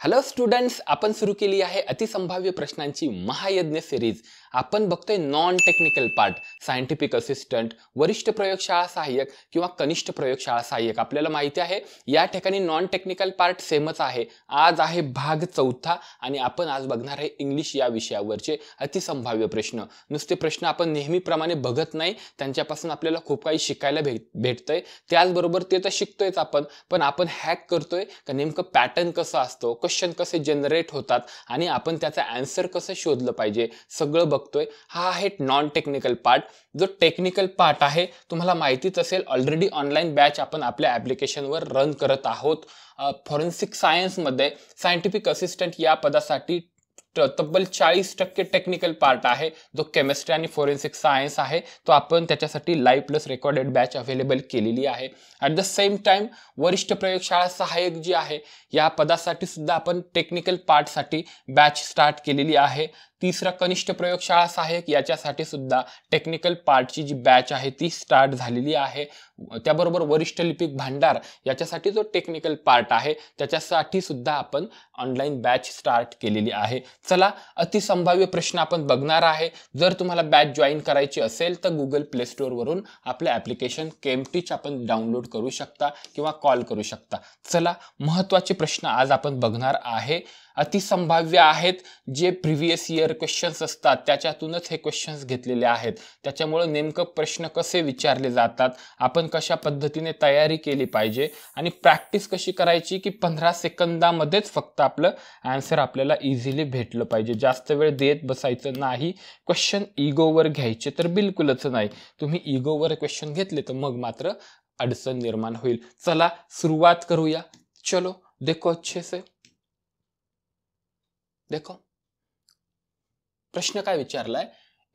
Hello students, आपण सुरू केली आहे अतिसंभाव्य प्रश्नांची महायज्ञ सिरीज. आपण बघतोय non technical part, scientific assistant, वरिष्ठ प्रयोगशाळा सहाय्यक किंवा कनिष्ठ प्रयोगशाळा सहाय्यक. आपल्याला माहिती आहे या ठिकाणी नॉन टेक्निकल पार्ट सेमच आहे. आज आहे भाग 4 आणि आपण आज बघणार आहे इंग्लिश या विषयावरचे अतिसंभाव्य प्रश्न. नुसते प्रश्न आपण नेहमीप्रमाणे बघत नाही, त्यांच्यापासून आपल्याला खूप काही शिकायला भेटतंय. त्याचबरोबर ते तर शिकतोयच आपण, पण आपण हॅक करतोय का नेमकं पॅटर्न कसं असतो, क्वेश्चन कसे जनरेट होतात आणि आपण त्याचा आन्सर कसं शोधलं पाहिजे, सगळं बघतोय. हा आहे नॉन टेक्निकल पार्ट. जो टेक्निकल पार्ट आहे तुम्हाला माहितीच असेल, ऑलरेडी ऑनलाईन बॅच आपण आपल्या ॲप्लिकेशनवर रन करत आहोत. फॉरेन्सिक सायन्समध्ये सायंटिफिक असिस्टंट या पदासाठी तब्बल 40% टेक्निकल पार्ट आहे, जो केमिस्ट्री आणि फॉरेन्सिक सायन्स आहे. तो आपण त्याच्यासाठी live plus recorded batch available केलेली आहे. ॲट द सेम टाइम वरिष्ठ प्रयोगशाळा सहाय्यक जी आहे या पदासाठी सुद्धा आपण टेक्निकल पार्टसाठी बॅच स्टार्ट केलेली आहे. तिसरा कनिष्ठ प्रयोगशाळा सहाय्यक याच्यासाठी सुद्धा टेक्निकल पार्टची जी बॅच आहे ती स्टार्ट झालेली आहे. त्याबरोबर वरिष्ठ लिपिक भांडार याच्यासाठी जो टेक्निकल पार्ट आहे त्याच्यासाठी सुद्धा आपण ऑनलाईन बॅच स्टार्ट केलेली आहे. चला, अतिसंभाव्य प्रश्न आपण बघणार आहे. जर तुम्हाला बॅच जॉईन करायची असेल तर गुगल प्ले स्टोअरवरून आपलं ॲप्लिकेशन केमटीच आपण डाउनलोड करू शकता किंवा कॉल करू शकता. चला, महत्त्वाचे प्रश्न आज आपण बघणार आहे. अतिसंभाव्य आहेत, जे प्रिव्हियस इयर क्वेश्चन्स असतात त्याच्यातूनच हे क्वेश्चन्स घेतलेले आहेत. त्याच्यामुळे नेमकं प्रश्न कसे विचारले जातात, आपण कशा पद्धतीने तयारी केली पाहिजे आणि प्रॅक्टिस कशी करायची की 15 सेकंदामध्येच फक्त आपलं आन्सर आपल्याला इझिली भेटलं पाहिजे. जास्त वेळ देत बसायचं नाही. क्वेश्चन इगोवर घ्यायचे तर बिलकुलच नाही. तुम्ही इगोवर क्वेश्चन घेतले तर मग मात्र अडचण निर्माण होईल. चला सुरुवात करूया. चलो देखो अच्छे से. देखो प्रश्न काय विचारलाय.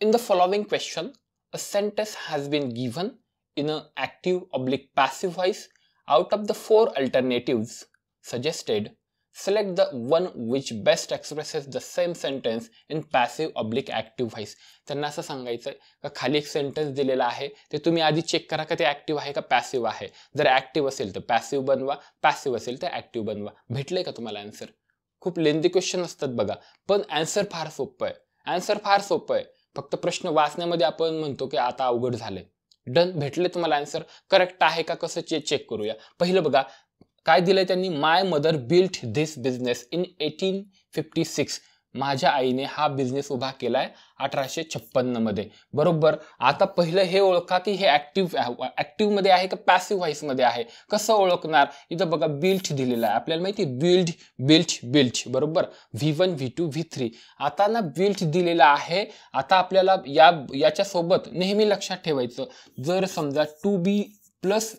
In the following question a sentence has been given in a active oblique passive voice. Out of the 4 alternatives suggested, select the one which best expresses the same sentence in passive oblique active voice. त्यांना असं सांगायचं का खाली एक sentence दिलेला आहे, ते तुम्ही आधी चेक करा का ते ऍक्टिव्ह आहे का पॅसिव्ह आहे. जर ऍक्टिव्ह असेल तर पॅसिव्ह बनवा, पॅसिव्ह असेल तर ऍक्टिव्ह बनवा. भेटलंय का तुम्हाला आन्सर? खूप लेंदी क्वेश्चन असतात बघा, पण आन्सर फार सोपं आहे. आन्सर फार सोपं आहे. फक्त प्रश्न वाचण्यामध्ये आपण म्हणतो की आता अवघड झालंय. डन, भेटले तुम्हाला आन्सर. करेक्ट आहे का कसं चेक करूया. पहिलं बघा काय दिलंय त्यांनी. My mother built this business in 1856. माझ्या आईने हा बिझनेस उभा केलाय 1856 मध्ये. बरोबर. आता पहिलं हे ओळखा की हे ऍक्टिव्ह मध्ये आहे का पॅसिव्ह व्हॉइस मध्ये आहे. कसं ओळखणार. इथं बघा बिल्ट दिलेला आहे, आपल्याला माहिती बिल्ड बिल्ट बिल्ट. बरोबर. V1 V2 V3. आता ना बिल्ट दिलेला आहे. आता आपल्याला याच्या सोबत नेहमी लक्षात ठेवायचं, जर समजा टू बी प्लस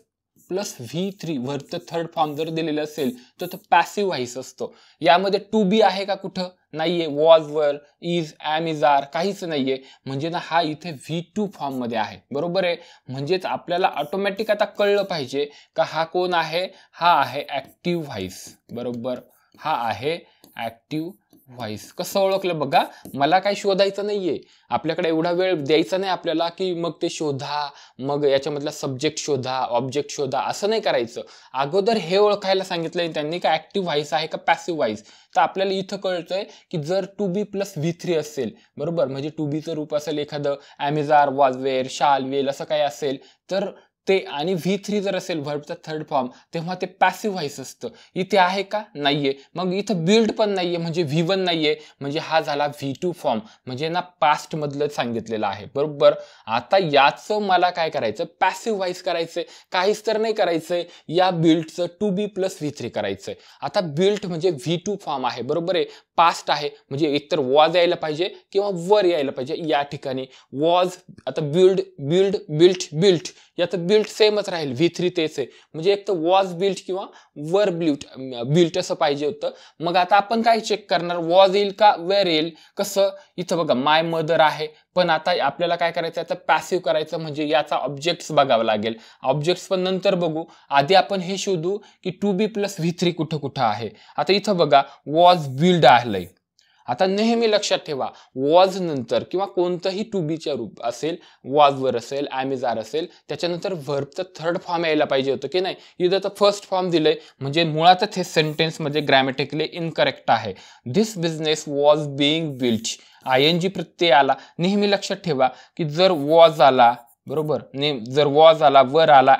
V3 वरचं थर्ड फॉर्म जर दिलेलं असेल तर तो पॅसिव्ह व्हॉइस असतो. यामध्ये टू बी आहे का कुठं नाहीये. Was were is M is R काहीच नाहीये. म्हणजे ना हा इथे V2 फॉर्म मध्ये आहे. बरोबर आहे. म्हणजेच आपल्याला ऑटोमॅटिक आता कळलं पाहिजे का हा कोण आहे. हा आहे ऍक्टिव्ह व्हॉइस. बरोबर. हा आहे ऍक्टिव्ह व्हॉइस. कसं ओळखलं बघा. मला काही शोधायचं नाहीये, आपल्याकडे एवढा वेळ द्यायचा नाही आपल्याला की मग ते शोधा, मग याच्यामधला सब्जेक्ट शोधा, ऑब्जेक्ट शोधा, असं नाही करायचं. अगोदर हे ओळखायला सांगितलंय त्यांनी का ऍक्टिव्ह व्हॉइस आहे का पॅसिव्ह व्हॉइस. तर आपल्याला इथं कळतंय की जर टू बी प्लस V3 असेल, बरोबर, म्हणजे टू बीचं रूप असेल एखादं ॲमिजार, वॉज, वेअर, शाल, वेल असं काही असेल तर ते, आणि V3 जर असेल व्हर्बचा थर्ड फॉर्म तेव्हा ते पॅसिव्ह व्हॉइस असतं. इथे आहे का नाहीये. मग इथं बिल्ड पण नाहीये म्हणजे V1 नाहीये, म्हणजे हा झाला V2 फॉर्म, म्हणजे ना पास्ट मधलं सांगितलेलं आहे. बरोबर. आता याचं मला काय करायचं, पॅसिव्ह व्हॉइस करायचंय, काहीच तर नाही करायचंय. या बिल्डचं टू बी प्लस V3 करायचंय. आता बिल्ड म्हणजे V2 फॉर्म आहे. बरोबर आहे. पास्ट आहे म्हणजे एकतर वॉज यायला पाहिजे किंवा वर यायला पाहिजे. या ठिकाणी वॉज, आता बिल्ड बिल्ड बिल्ट बिल्ट, याचं बिल्ट सेमच राहील. V3 तेच आहे, म्हणजे एक तर वॉज बिल्ट किंवा वर बिल्ट असं पाहिजे होतं. मग आता आपण काय चेक करणार, वॉज येईल का वेअर येईल. कसं, इथं बघा माय मदर आहे, पण आता आपल्याला काय करायचं, आता पॅसिव्ह करायचं म्हणजे याचा ऑब्जेक्ट्स बघावं लागेल. ऑब्जेक्ट्स पण नंतर बघू, आधी आपण हे शोधू की टू बी प्लस V3 कुठं कुठं आहे. आता इथं बघा वॉज बिल्ड आलंय. आता नेहमी लक्षात ठेवा, वॉज नंतर किंवा कोणतंही टू बीच्या रूप असेल, वॉजवर असेल, एम इज आर असेल, त्याच्यानंतर व्हर्बचं थर्ड फॉर्म यायला पाहिजे होतं की नाही. इथं तर फर्स्ट फॉर्म दिलंय, म्हणजे मुळातच हे सेंटेन्समध्ये ग्रॅमॅटिकली इनकरेक्ट आहे. This business was being built, ING प्रत्यय आला. नेहमी लक्षात ठेवा की जर वॉज आला, बरोबर, जर वॉज आला, वर आला,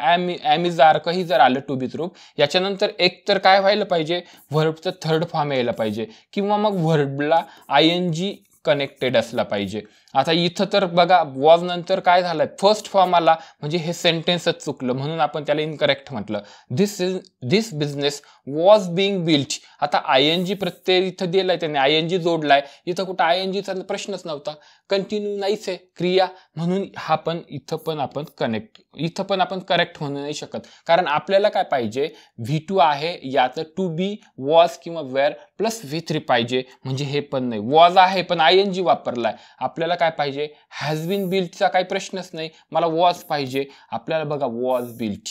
एम इज आर काही जर आलं टू बीच रूप, याच्यानंतर एक तर काय व्हायला पाहिजे, व्हर्बचं थर्ड फॉर्म यायला पाहिजे, किंवा मग व्हर्बला आयएनजी कनेक्टेड असला पाहिजे. आता इथं तर बघा, वॉज नंतर काय झालंय, फर्स्ट फॉर्म आला, म्हणजे हे सेंटेन्सच चुकलं, म्हणून आपण त्याला इनकरेक्ट म्हटलं. दिस बिझनेस वॉज बीइंग बिल्ट. आता आयएनजी प्रत्यय इथं दिलाय, त्याने आयएनजी जोडलाय, इथं कुठं आयएनजीचा प्रश्नच नव्हता, कंटिन्यू नाहीच आहे क्रिया, म्हणून इथं पण आपण करेक्ट म्हणू नाही शकत, कारण आपल्याला काय पाहिजे, V2 आहे, याचं टू बी, वॉज किंवा वेअर प्लस V3 पाहिजे, म्हणजे हे पण नाही, वॉज आहे पण आयएनजी वापरलाय. आपल्याला काय पाहिजे, हॅज बीन बिल्टचा काही प्रश्नच नाही, मला वॉज पाहिजे. आपल्याला बघा, वॉज बिल्ट.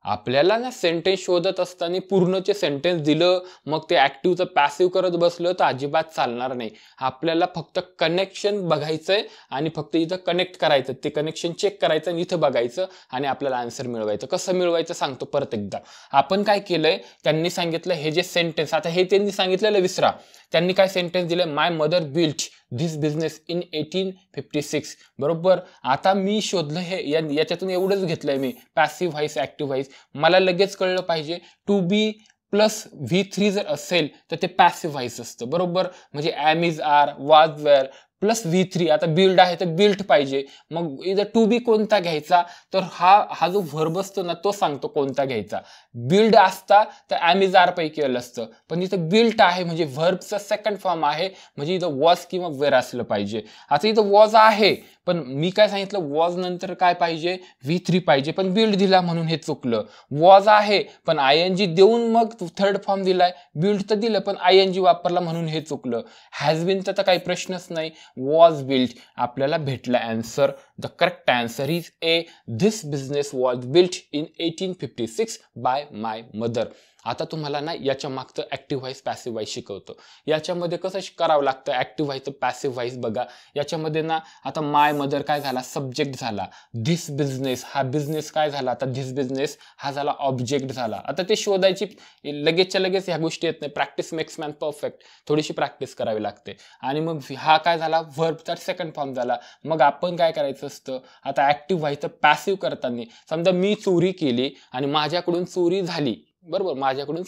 आपल्याला ना सेंटेन्स शोधत असताना पूर्णचे सेंटेन्स दिलं, मग ते ऍक्टिव्हचं पॅसिव्ह करत बसलं तर अजिबात चालणार नाही. आपल्याला फक्त कनेक्शन बघायचंय आणि फक्त इथं कनेक्ट करायचं, ते कनेक्शन चेक करायचं आणि इथं बघायचं आणि आपल्याला आन्सर मिळवायचं. कसं मिळवायचं सांगतो परत एकदा. आपण काय केलंय, त्यांनी सांगितलं हे जे सेंटेन्स, आता हे त्यांनी सांगितलेलं विसरा, त्यांनी काय सेंटेन्स दिले, my mother built this business in 1856, बरोबर. आता मी शोधलं हे, याच्यातून एवढंच घेतलंय मी, पॅसिव्ह व्हाईस, ऍक्टिव्ह व्हाईस. मला लगेच कळलं पाहिजे, टू बी प्लस V3 जर असेल तर ते पॅसिव्ह व्हाईस असतं, बरोबर. म्हणजे am is are, was were plus V3. आता बिल्ड आहे तर बिल्ट पाहिजे, मग इथं टू बी कोणता घ्यायचा, तर हा जो व्हर्ब असतो ना, तो सांगतो कोणता घ्यायचा. बिल्ड असता तर एम इज आर पैकी आलं असतं, पण इथं बिल्ट आहे म्हणजे व्हर्बचा सेकंड फॉर्म आहे, म्हणजे इथं वॉज किंवा वेअर असलं पाहिजे. आता इथं वॉज आहे, पण मी काय सांगितलं, वॉज नंतर काय पाहिजे, V3 पाहिजे, पण बिल्ड दिला म्हणून हे चुकलं. वॉज आहे पण आयएनजी देऊन मग थर्ड फॉर्म दिलाय, बिल्ड तर दिलं पण आयएनजी वापरला म्हणून हे चुकलं. हॅज बीन तर काही प्रश्नच नाही, वॉज बिल्ट. आपल्याला भेटला answer. The correct answer is A. This business was built in 1856 by my mother. आता तुम्हाला ना याच्या मागचं ऍक्टिव्ह व्हाईस, पॅसिव्ह व्हाईस शिकवतो. याच्यामध्ये कसं करावं लागतं ऍक्टिव्ह व्हाईस, पॅसिव्ह व्हाईस बघा. याच्यामध्ये ना आता माय मदर काय झाला, सब्जेक्ट झाला. धिस बिझनेस, हा बिझनेस काय झाला, आता धिस बिझनेस हा झाला ऑब्जेक्ट झाला. आता ते शोधायची लगेचच्या लगेच ह्या गोष्टी येत नाही. प्रॅक्टिस मेक्स मॅन परफेक्ट, थोडीशी प्रॅक्टिस करावी लागते. आणि मग हा काय झाला, व्हर्बचा सेकंड फॉर्म झाला. मग आपण काय करायचं असतं, आता ऍक्टिव्ह व्हायचं पॅसिव्ह करताना, समजा मी चोरी केली आणि माझ्याकडून चोरी झाली, बरोबर, माझ्याकडून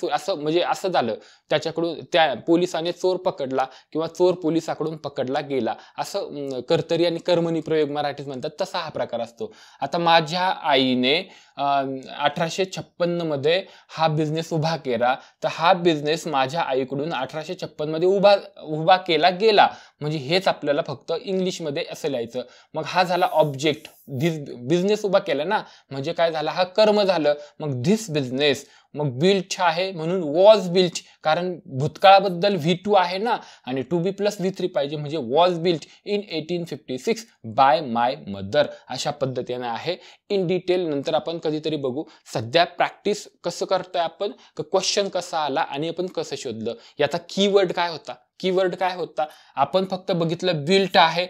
असं झालं, त्याच्याकडून त्या पोलिसाने चोर पकडला किंवा चोर पोलिसाकडून पकडला गेला, असं कर्तरी आणि कर्मणी प्रयोग मराठीत म्हणतात, तसा हा प्रकार असतो. आता माझ्या आईने 1856 मध्ये हा बिझनेस उभा केला, तर हा बिझनेस माझ्या आईकडून 1856 मध्ये उभा केला गेला, म्हणजे हेच आपल्याला फक्त इंग्लिशमध्ये असं लिहायचं. मग हा झाला ऑब्जेक्ट, धिस बिझनेस उभा केला ना, म्हणजे काय झाला, हा कर्म झालं. मग धिस बिझनेस, मग बिल्ट आहे म्हणून वॉज बिल्ट, कारण भूतकाळाबद्दल V2 आहे ना, आणि टू बी प्लस V3 पाहिजे, म्हणजे was built in 1856 by my mother. अशा पद्धतीने आहे. इन डिटेल नंतर आपण कधीतरी बघू. सध्या प्रॅक्टिस कसं करतोय आपण, क्वेश्चन कसा आला आणि आपण कसं शोधलं. याचा कीवर्ड काय होता, आपण फक्त बघितलं बिल्ट आहे,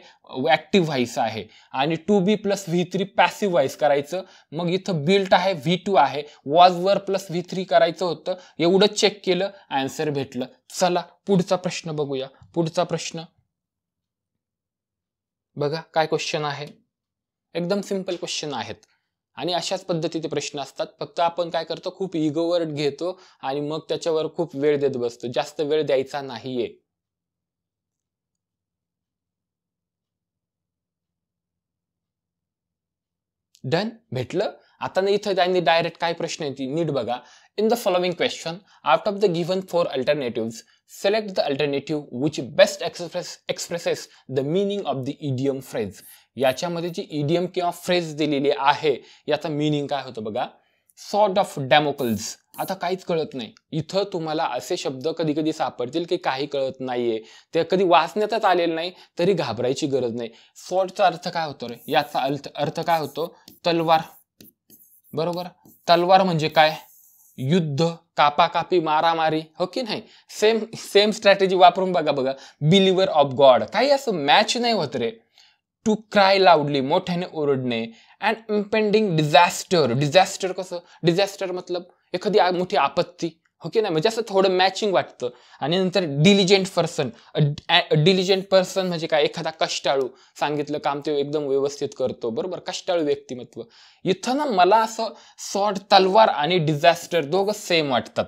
ऍक्टिव्ह व्हाईस आहे, आणि to be plus V3 passive voice करायचं. मग इथं बिल्ट आहे, V2 आहे, वॉज वर प्लस V3 करायचं होतं. एवढं चेक केलं, आन्सर भेटलं. चला पुढचा प्रश्न बघूया. पुढचा प्रश्न बघा, काय क्वेश्चन आहे. एकदम सिंपल क्वेश्चन आहेत आणि अशाच पद्धतीचे प्रश्न असतात. फक्त आपण काय करतो, खूप इगोवर घेतो आणि मग त्याच्यावर खूप वेळ देत बसतो. जास्त वेळ द्यायचा नाहीये. डन, भेटलं. आता ना इथं त्यांनी डायरेक्ट काय प्रश्न येते नीट बघा. In the following question, out of the given 4 alternatives, select the alternative which best expresses the meaning of the idiom phrase. याच्यामध्ये जी इडियम किंवा फ्रेज दिलेली आहे, याचा मीनिंग काय होतं बघा. Sort of Damocles. आता काहीच कळत नाही. इथं तुम्हाला असे शब्द कधी कधी सापडतील की काही कळत नाहीये, ते कधी वाचण्यातच आलेलं नाही, तरी घाबरायची गरज नाही. सॉर्टचा अर्थ काय होतो रे, याचा अर्थ काय होतो, तलवार, बरोबर. तलवार म्हणजे काय, युद्ध, कापाकापी, मारामारी, हो की नाही? सेम सेम स्ट्रॅटेजी वापरून बघा. बिलिव्हर ऑफ गॉड, काही असं मॅच नाही होत रे. टू क्राय लाऊडली, मोठ्याने ओरडणे. अँड इम्पेंडिंग डिझास्टर, डिझास्टर कसं? डिझास्टर मतलब एखादी मोठी आपत्ती, हो की नाही? म्हणजे असं थोडं मॅचिंग वाटतं. आणि नंतर डिलिजंट पर्सन, डिलिजंट पर्सन म्हणजे काय? एखादा कष्टाळू, सांगितलं काम ते एकदम व्यवस्थित करतो, बरोबर? कष्टाळू व्यक्तिमत्व. इथं ना मला असं स्वॉर्ड, तलवार आणि डिझास्टर दोघं सेम वाटतात.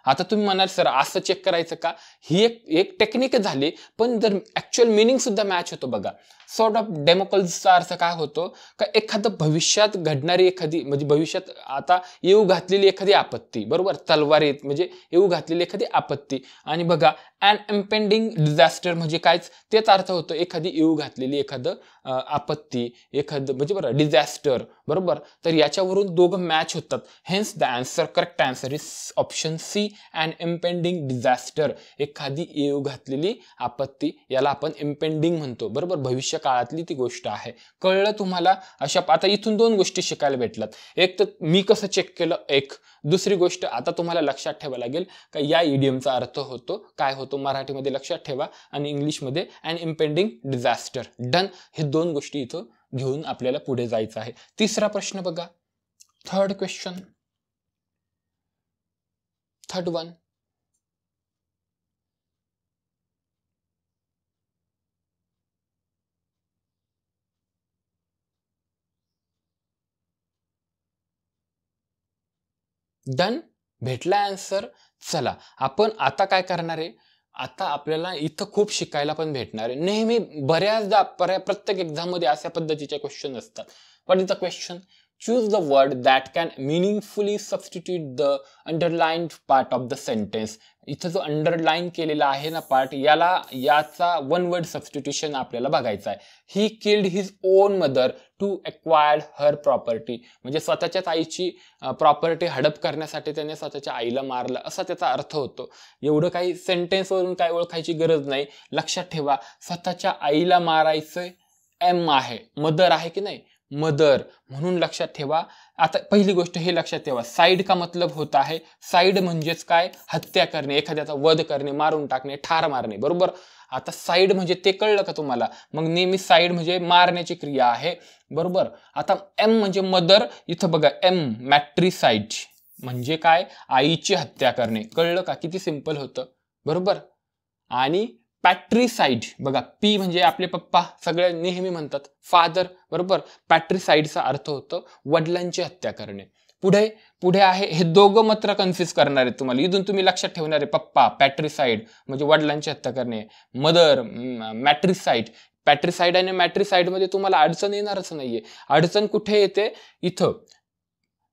आता तुम्ही म्हणाल सर असं चेक करायचं का? ही एक टेक्निक झाली, पण जर ऍक्च्युअल मिनिंग सुद्धा मॅच होतो बघा. सॉर्ट ऑफ डेमोकल्सचा अर्थ काय होतो? का एखादं भविष्यात घडणारी एखादी, म्हणजे भविष्यात आता येऊ घातलेली एखादी आपत्ती, बरोबर? तलवारीत म्हणजे येऊ घातलेली एखादी आपत्ती. आणि बघा अँड इम्पेंडिंग डिझास्टर म्हणजे कायच? तेच अर्थ होतो एखादी येऊ घातलेली एखादं आपत्ती, एखादं म्हणजे बरं डिझास्टर, बरोबर? तर याच्यावरून दोघं मॅच होतात. Hence the answer, correct answer is option C, and impending disaster. एखादी येऊ घातलेली आपत्ती, याला आपण इम्पेंडिंग म्हणतो, बरोबर? भविष्य काळातली ती गोष्ट आहे. कळलं तुम्हाला? अशा आता इथून दोन गोष्टी शिकायला भेटल्यात. एक तर मी कसं चेक केलं, एक दुसरी गोष्ट आता तुम्हाला लक्षात ठेवावं लागेल का या इडियमचा अर्थ होतो काय होतो मराठीमध्ये लक्षात ठेवा, आणि इंग्लिशमध्ये अँड इम्पेंडिंग डिझास्टर. डन. हे दोन गोष्टी इथं घेऊन आपल्याला पुढे जायचं आहे. तिसरा प्रश्न बघा, third question, third one. Done. भेटला आन्सर. चला आपण आता काय करणार आहे, आता आपल्याला इथं खूप शिकायला पण भेटणार आहे. नेहमी बऱ्याचदा प्रत्येक एक्झाम मध्ये अशा पद्धतीचे क्वेश्चन असतात. What is the question? Choose the word that can meaningfully substitute the underlined part of the sentence. इथं जो अंडरलाईन केलेला आहे ना पार्ट, याचा वन वर्ड सबस्टिट्यूशन आपल्याला बघायचा आहे. He killed his own mother to acquired her property. म्हणजे स्वतःच्याच आईची प्रॉपर्टी हडप करण्यासाठी त्याने स्वतःच्या आईला मारलं, असा त्याचा अर्थ होतो. एवढं काही सेंटेन्सवरून काय ओळखायची गरज नाही. लक्षात ठेवा, स्वतःच्या आईला मारायचं एम आहे, मदर आहे की नाही? मदर, म्हणून लक्षात ठेवा. आता पहिली गोष्ट हे लक्षात ठेवा, साइड का मतलब होता है, साइड म्हणजेच काय? हत्या करणे, एखाद्याचा वध करणे, मारून टाकणे, ठार मारणे, बरोबर? आता साइड म्हणजे ते कळलं का तुम्हाला? मग नेहमी साइड म्हणजे मारण्याची क्रिया आहे, बरोबर? आता एम म्हणजे मदर, इथं बघा एम मॅट्रिसाइड म्हणजे काय? आईची हत्या करणे. कळलं का? किती सिंपल होतं, बरोबर? आणि पॅट्रिसाइड बघा, पी म्हणजे आपले पप्पा, सगळे नेहमी म्हणतात फादर, बरोबर? पॅट्रिसाइडचा अर्थ होतो वडिलांची हत्या करणे. पुढे आहे, हे दोघं मात्र कन्फ्युज करणार आहेत तुम्हाला. इथून तुम्ही लक्षात ठेवणार आहे, पप्पा पॅट्रिसाइड म्हणजे वडिलांची हत्या करणे, मदर मॅट्रिसाइड. पॅट्रिसाइड आणि मॅट्रिसाइड मध्ये तुम्हाला अडचण येणारच नाहीये. अडचण कुठे येते? इथं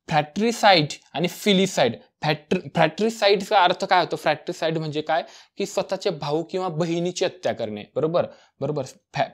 फ्रॅट्रिसाइड आणि फिलिसाइड. फ्रॅट्रिसाइडचा अर्थ काय होतो? फ्रॅट्रिसाइड म्हणजे काय? की स्वतःचे भाऊ किंवा बहिणीची हत्या करणे, बरोबर?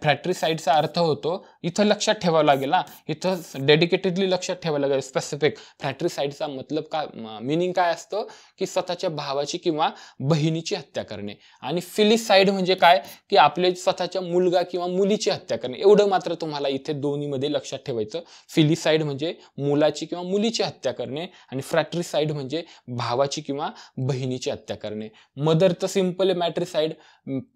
फ्रॅट्रिसाइडचा अर्थ होतो, इथं लक्षात ठेवावं लागेल ना, इथं डेडिकेटेडली लक्षात ठेवावं लागेल स्पेसिफिक. फ्रॅट्रिसाइडचा मतलब काय, मिनिंग काय असतं? की स्वतःच्या भावाची किंवा बहिणीची हत्या करणे. आणि फिलिसाइड म्हणजे काय? की आपले स्वतःच्या मुलगा किंवा मुलीची हत्या करणे. एवढं मात्र तुम्हाला इथे दोन्हीमध्ये लक्षात ठेवायचं. फिलिसाइड म्हणजे मुलाची किंवा मुलीची हत्या करणे, आणि फ्रॅट्रिसाइड म्हणजे भावाची किंवा बहिणीची हत्या करणे. मदर तर सिंपल आहे मॅट्रिसाइड,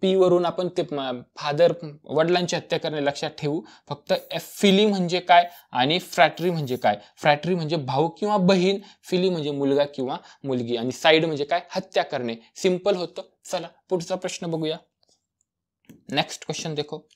पी वरून आपण ते फादर वडिलांची हत्या करणे लक्षात ठेवू. फक्त फिली म्हणजे काय आणि फ्रॅट्री म्हणजे काय? फ्रॅट्री म्हणजे भाऊ किंवा बहीण, फिली म्हणजे मुलगा किंवा मुलगी, आणि साइड म्हणजे काय? हत्या करणे. सिंपल होतं. चला पुढचा प्रश्न बघूया. नेक्स्ट क्वेश्चन देखो.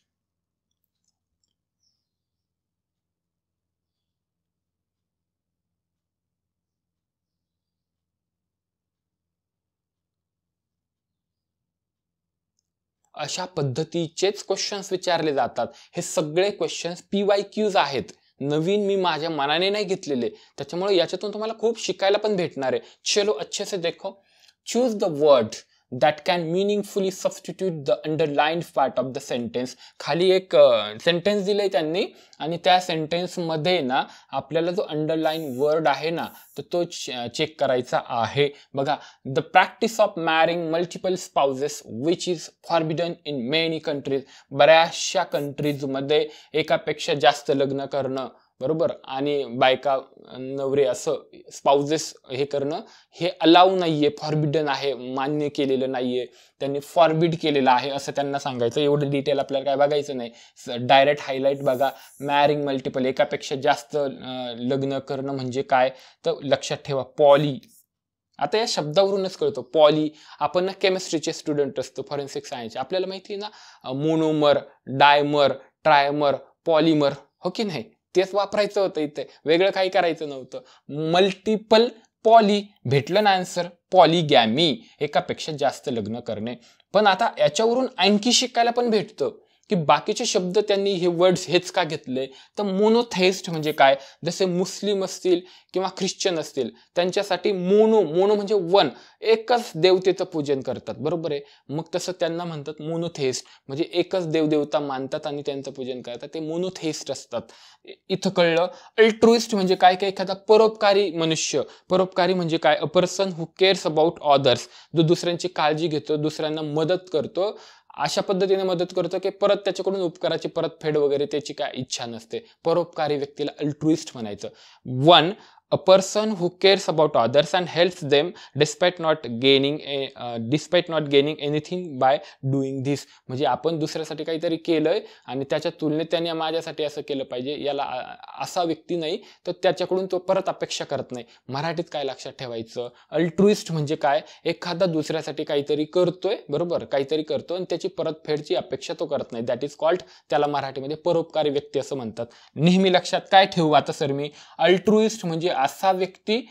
अशा पद्धतीचेच क्वेश्चन्स विचारले जातात. हे सगळे क्वेश्चन्स PYQs आहेत. नवीन मी माझ्या मनाने नाही घेतलेले, त्याच्यामुळे याच्यातून तुम्हाला खूप शिकायला पण भेटणार आहे. चलो अच्छे से देखो. Choose the word that can meaningfully substitute the underlined part of the sentence. खाली एक सेंटेन्स दिलंय त्यांनी, आणि त्या सेंटेन्स मध्ये ना आपल्याला जो अंडरलाईन वर्ड आहे ना, तर तो चेक करायचा आहे. बघा, the practice of marrying multiple spouses which is forbidden in many countries. बऱ्याचशा कंट्रीज मध्ये एकापेक्षा जास्त लग्न करणं, बरोबर, आणि बायका नवरे असं स्पाउसेस हे करणं हे अलाउ नाहीये, फॉरबिडन आहे, मान्य केलेलं नाहीये, त्यांनी फॉरबिड केलेलं आहे असं त्यांना सांगायचं. एवढं डिटेल आपल्याला काय बघायचं नाही. डायरेक्ट हायलाइट बघा. मॅरिंग मल्टिपल, एकापेक्षा जास्त लग्न करणं म्हणजे काय तर लक्षात ठेवा पॉली. आता या शब्दावरूनच कळतो पॉली. आपण ना केमिस्ट्रीचे स्टुडंट असतो, फॉरेन्सिक सायन्सचे, आपल्याला माहिती आहे ना मोनोमर, डायमर, ट्रायमर, पॉलिमर, हो की नाही, तेच वापरायचं होतं इथे, वेगळं काही करायचं नव्हतं. मल्टिपल पॉली भेटलं ना आन्सर, पॉलीगॅमी, एकापेक्षा जास्त लग्न करणे. पण आता याच्यावरून आणखी शिकायला पण भेटतं की बाकीचे शब्द त्यांनी हे वर्ड्स हेच का घेतले. तर मोनोथेइस्ट म्हणजे काय, जसे मुस्लिम असतील किंवा ख्रिश्चन असतील त्यांच्यासाठी मोनो म्हणजे वन, एकच देवतेचं पूजन करतात, बरोबर आहे. मग तसं त्यांना म्हणतात मोनोथेइस्ट, म्हणजे एकच देवदेवता मानतात आणि त्यांचं पूजन करतात, ते मोनोथेइस्ट असतात. इथं कळलं. अल्ट्रुइस्ट म्हणजे काय, काय एखादा परोपकारी मनुष्य. परोपकारी म्हणजे काय, a person who CARES about others, जो दुसऱ्यांची काळजी घेतो, दुसऱ्यांना मदत करतो, अशा पद्धतीने मदत करतो की परत त्याच्याकडून उपकाराची परतफेड वगैरे त्याची काय इच्छा नसते. परोपकारी व्यक्तीला अल्ट्रुइस्ट म्हणायचं. One, a person who CARES about others and helps them despite not gaining anything bye doing this. म्हणजे आपण दुसऱ्यासाठी काहीतरी केलंय आणि त्याच्या तुलनेत त्याने माझ्यासाठी असं केलं पाहिजे, याला असा व्यक्ती नाही तर त्याच्याकडून तो परत अपेक्षा करत नाही. मराठीत काय लक्षात ठेवायचं, अल्ट्रुइस्ट म्हणजे काय, एखादा दुसऱ्यासाठी काहीतरी करतोय, बरोबर, काहीतरी करतो आणि त्याची परतफेडची अपेक्षा तो करत नाही, दॅट इज कॉल्ड, त्याला मराठीमध्ये परोपकारी व्यक्ती असं म्हणतात. नेहमी लक्षात काय ठेवू आता सर मी, अल्ट्रुइस्ट म्हणजे असा व्यक्ती,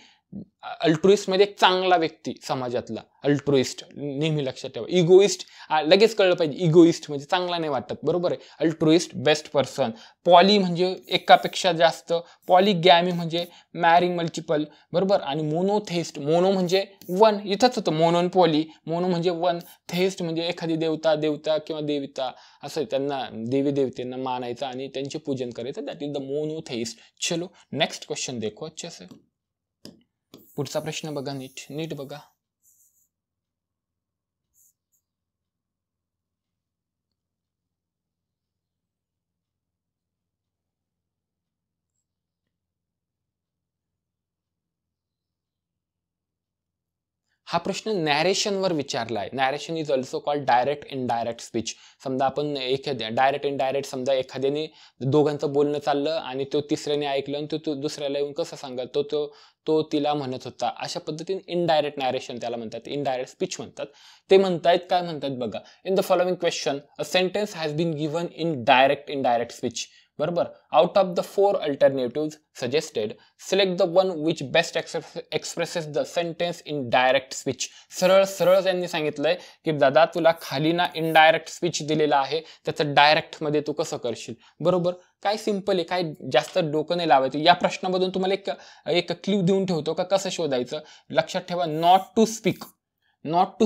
अल्ट्रुइस्ट म्हणजे एक चांगला व्यक्ती समाजातला, अल्ट्रुइस्ट नेहमी लक्षात ठेवा. इगोइस्ट लगेच कळलं पाहिजे, इगोइस्ट म्हणजे चांगला नाही वाटत, बरोबर आहे. Altruist best person. पॉली म्हणजे एकापेक्षा जास्त, पॉलीगॅमी म्हणजे मॅरिंग मल्टिपल, बरोबर. आणि मोनोथेइस्ट, मोनो म्हणजे वन, इथंच होतं मोनो आणि पॉली. मोनो म्हणजे वन, थेइस्ट म्हणजे एखादी देवता किंवा देविता असं त्यांना देवी देवतेंना मानायचं आणि त्यांचे पूजन करायचं, दॅट इज द मोनोथेइस्ट. चलो नेक्स्ट क्वेश्चन देखो अच्छे से. पुढचा प्रश्न बघा, नीट बघा. हा प्रश्न नॅरेशनवर विचारला आहे. Narration is also called direct indirect speech. समजा आपण एखाद्या डायरेक्ट इनडायरेक्ट, समजा एखाद्याने दोघांचं बोलणं चाललं आणि तो तिसऱ्याने ऐकलं आणि तो दुसऱ्याला येऊन कसं सांगा, तो तिला म्हणत होता, अशा पद्धतीने इनडायरेक्ट नॅरेशन त्याला म्हणतात, इनडायरेक्ट स्पीच म्हणतात. ते म्हणतायत काय म्हणतात बघा, in the following question a sentence has been given in direct indirect speech, बरोबर. Out of the 4 alternative suggested select the one which best expresses the sentence in direct speech. सरळ त्यांनी सांगितलंय की दादा तुला खाली ना इनडायरेक्ट स्पीच दिलेला आहे, त्याचं डायरेक्ट मध्ये तू कसं करशील, बरोबर. काय सिंपल आहे, काय जास्त डोकं नाही लावायचं. या प्रश्नामधून तुम्हाला एक क्ल्यू देऊन ठेवतो का कसं शोधायचं. लक्षात ठेवा, नॉट टू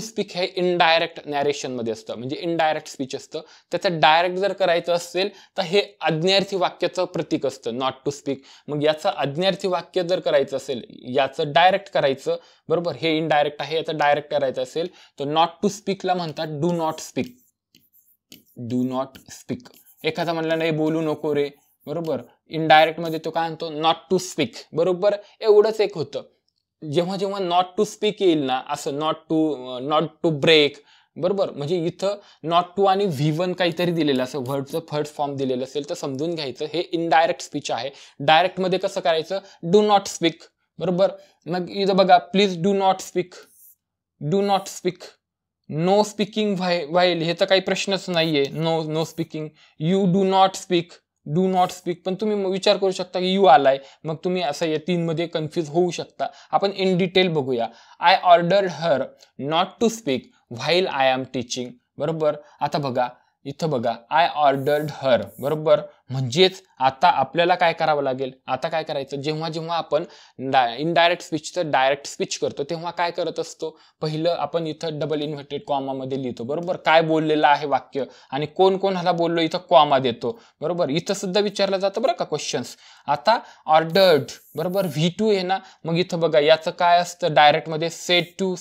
स्पीक हे इनडायरेक्ट नॅरेशन मध्ये असतं, म्हणजे इनडायरेक्ट स्पीच असतं. त्याचं डायरेक्ट जर करायचं असेल तर हे आज्ञार्थी वाक्याचं प्रतीक असतं, नॉट टू स्पीक. मग याचं आज्ञार्थी वाक्य जर करायचं असेल, याचं डायरेक्ट करायचं, बरोबर, हे इनडायरेक्ट आहे, याचं डायरेक्ट करायचं असेल तर नॉट टू स्पीकला म्हणतात डू नॉट स्पीक. एखादा म्हणला नाही बोलू नको रे, बरोबर, इनडायरेक्ट मध्ये तो काय म्हणतो, नॉट टू स्पीक, बरोबर. एवढंच एक होतं. जेव्हा नॉट टू स्पीक येईल ना, असं नॉट टू ब्रेक, बरोबर, म्हणजे इथं नॉट टू आणि V1 काहीतरी दिलेलं असं वर्डचं फर्स्ट फॉर्म दिलेलं असेल तर समजून घ्यायचं हे इनडायरेक्ट स्पीच आहे. डायरेक्ट मध्ये कसं करायचं, डू नॉट स्पीक, बरोबर. मग इथं बघा, please do not speak, no speaking while, हे तर काही प्रश्नच नाहीये. No speaking, you do not speak, पण तुम्ही विचार करू शकता की यू आलाय, मग तुम्ही असं या 3 मध्ये कन्फ्युज होऊ शकता. आपण इन डिटेल बघूया. I ordered her not to speak while I am teaching, बरोबर. आता बघा, इथं बघा, आय ऑर्डर्ड हर, बरोबर. म्हणजेच आता आपल्याला काय करावं लागेल, आता काय करायचं, जेव्हा आपण इनडायरेक्ट स्पीचचं डायरेक्ट स्पीच करतो तेव्हा काय करत असतो, पहिलं आपण इथं डबल इन्व्हर्टेड कॉमा मध्ये लिहितो, बरोबर, काय बोललेलं आहे वाक्य आणि कोण कोणाला बोललो, इथं कॉमा देतो, बरोबर. इथं सुद्धा विचारलं जातं बरं का क्वेश्चन्स. आता ऑर्डर्ड, बरोबर, V2 आहे ना, मग इथं बघा याचं काय असतं, डायरेक्ट मध्ये सेड टू,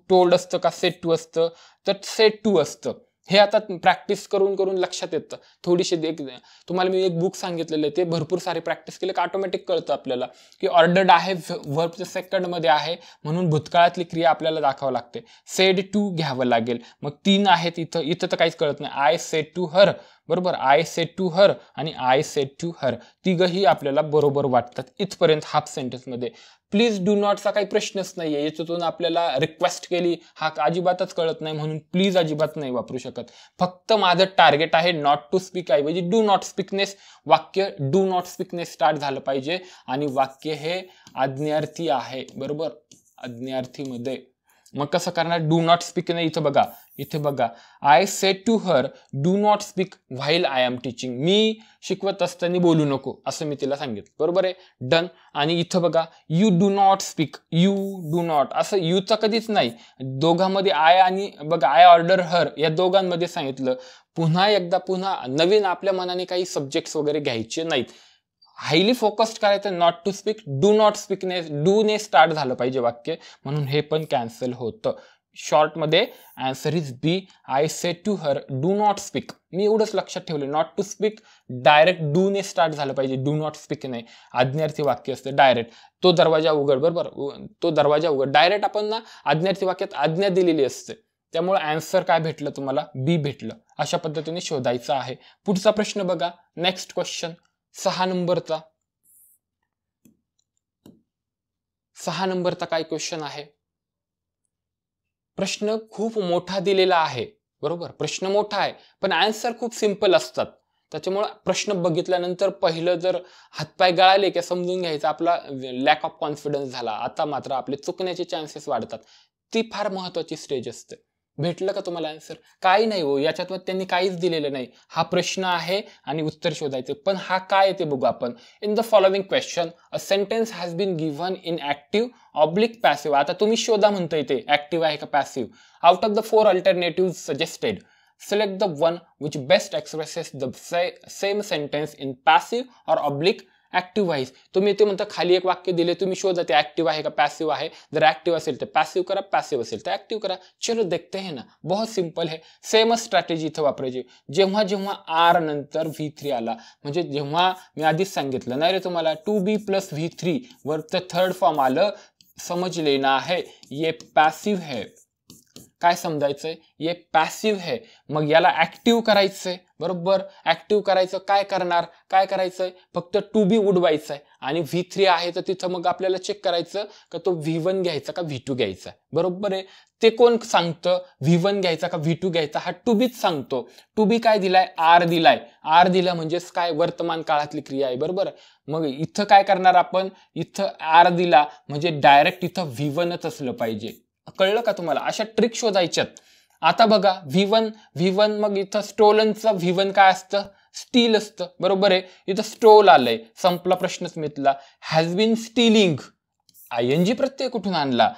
टोल्ड असतं का सेड टू असतं, तर सेड टू असतं, हे आता प्रॅक्टिस करून करून लक्षात येतं. थोडीशी तुम्हाला मी एक बुक सांगितलेलं आहे, ते भरपूर सारी प्रॅक्टिस केली की ऑटोमॅटिक कळतं आपल्याला की ऑर्डर्ड आहे, वर्बच्या सेकंडमध्ये आहे, म्हणून भूतकाळातली क्रिया आपल्याला दाखवावं लागते. सेड टू घ्यावं लागेल. मग 3 आहेत इथं तर काहीच कळत नाही. आय सेड टू हर, बरोबर, आय सेड टू हर आणि आय सेड टू हर, तिघही आपल्याला बरोबर वाटतात इथपर्यंत हाफ सेंटेन्समध्ये. प्लीज डू नॉटचा काही प्रश्नच नाहीये. याच्यातून आपल्याला रिक्वेस्ट केली, हा अजिबातच कळत नाही म्हणून प्लीज अजिबात नाही वापरू शकत. फक्त माझं टार्गेट आहे नॉट टू स्पीक ऐवजी डू नॉट स्पीकनेस. वाक्य डू नॉट स्पीकनेस स्टार्ट झालं पाहिजे आणि वाक्य हे आज्ञार्थी आहे, बरोबर, आज्ञार्थीमध्ये. मग कसं करणार? डू नॉट स्पीक नाही. इथे बघा I said to her do not speak while I am teaching. मी शिकवत असताना बोलू नको असं मी तिला सांगितलं, बरोबर आहे, डन. आणि इथं बघा you do not speak, you do not, असं यूचा कधीच नाही. दोघांमध्ये आय आणि बघा आय ऑर्डर हर या दोघांमध्ये सांगितलं. पुन्हा नवीन आपल्या मनाने काही सब्जेक्ट्स वगैरे घ्यायचे नाहीत. हायली फोकस्ड करायचं, not to speak, do not स्पीकने, डू ने स्टार्ट झालं पाहिजे वाक्य, म्हणून हे पण कॅन्सल होतं. शॉर्टमध्ये answer is B. I said to her do not speak. मी एवढंच लक्षात ठेवलं, not to speak direct do ने स्टार्ट झालं पाहिजे, डू नॉट स्पीक नाही. आज्ञार्थी वाक्य असतं डायरेक्ट. तो दरवाजा उघड, बरोबर, तो दरवाजा उघड, डायरेक्ट आपण ना आज्ञार्थी वाक्यात आज्ञा दिलेली असते. त्यामुळे आन्सर काय भेटलं तुम्हाला? बी भेटलं. अशा पद्धतीने शोधायचं आहे. पुढचा प्रश्न बघा, नेक्स्ट क्वेश्चन 6 नंबरचा. 6 नंबरचा काय क्वेश्चन आहे? प्रश्न खूप मोठा दिलेला आहे, बरोबर, प्रश्न मोठा आहे पण आन्सर खूप सिंपल असतात. त्याच्यामुळे प्रश्न बघितल्यानंतर पहिलं जर हातपाय गळाले की समजून घ्यायचं आपला लॅक ऑफ कॉन्फिडन्स झाला. आता मात्र आपले चुकण्याचे चान्सेस वाढतात. ती फार महत्वाची स्टेज असते. भेटलं का तुम्हाला आन्सर? काही नाही हो, याच्यात त्यांनी काहीच दिलेलं नाही. हा प्रश्न आहे आणि उत्तर शोधायचं. पण हा काय ते बघू आपण. In the following question a sentence has been given in active oblique passive. आता तुम्ही शोधा म्हणतोय ते ऍक्टिव्ह आहे का passive. Out of the 4 alternative suggested select the one which best expresses the same sentence in passive or oblique active voice. तुम्ही ते म्हणता खाली एक वाक्य दिले, तुम्ही शोधा ते ऍक्टिव्ह आहे का पॅसिव्ह आहे. जर ऍक्टिव्ह असेल तर पॅसिव्ह करा, पॅसिव्ह असेल तर ऍक्टिव्ह करा. चलो देखते हैं ना, बहुत सिंपल है. सेम स्ट्रॅटेजी इथं वापरायची. जेव्हा जेव्हा आर नंतर V3 आला, म्हणजे जेव्हा मी आधीच सांगितलं नाही रे तुम्हाला 2B + V3 वरचं थर्ड फॉर्म आलं, समझ लेना है ये पॅसिव्ह है. काय समजायचंय? ये पॅसिव्ह है. मग याला ऍक्टिव्ह करायचंय, बरोबर, ऍक्टिव्ह करायचं. काय करायचंय? फक्त टू बी उडवायचंय आणि V3 आहे तर तिथं मग आपल्याला चेक करायचं का तो V1 घ्यायचा का V2 घ्यायचा, बरोबर आहे. ते कोण सांगतं V1 घ्यायचा का V2 घ्यायचा? हा टू बीच सांगतो. टू बी काय दिलाय? आर दिलाय. आर दिला म्हणजेच काय? वर्तमान काळातली क्रिया आहे, बरोबर. मग इथं काय करणार आपण? इथं आर दिला म्हणजे डायरेक्ट इथं V1च असलं पाहिजे. कळलं का तुम्हाला? अशा ट्रिक शोधायच्यात. आता बघा V1 मग इथं स्टोलनचं V1 काय असतं? स्टील असतं, बरोबर आहे. इथं स्टोल आलंय, संपला प्रश्नच मिळाला. हॅज बीन स्टीलिंग, ING प्रत्यय कुठून आणला?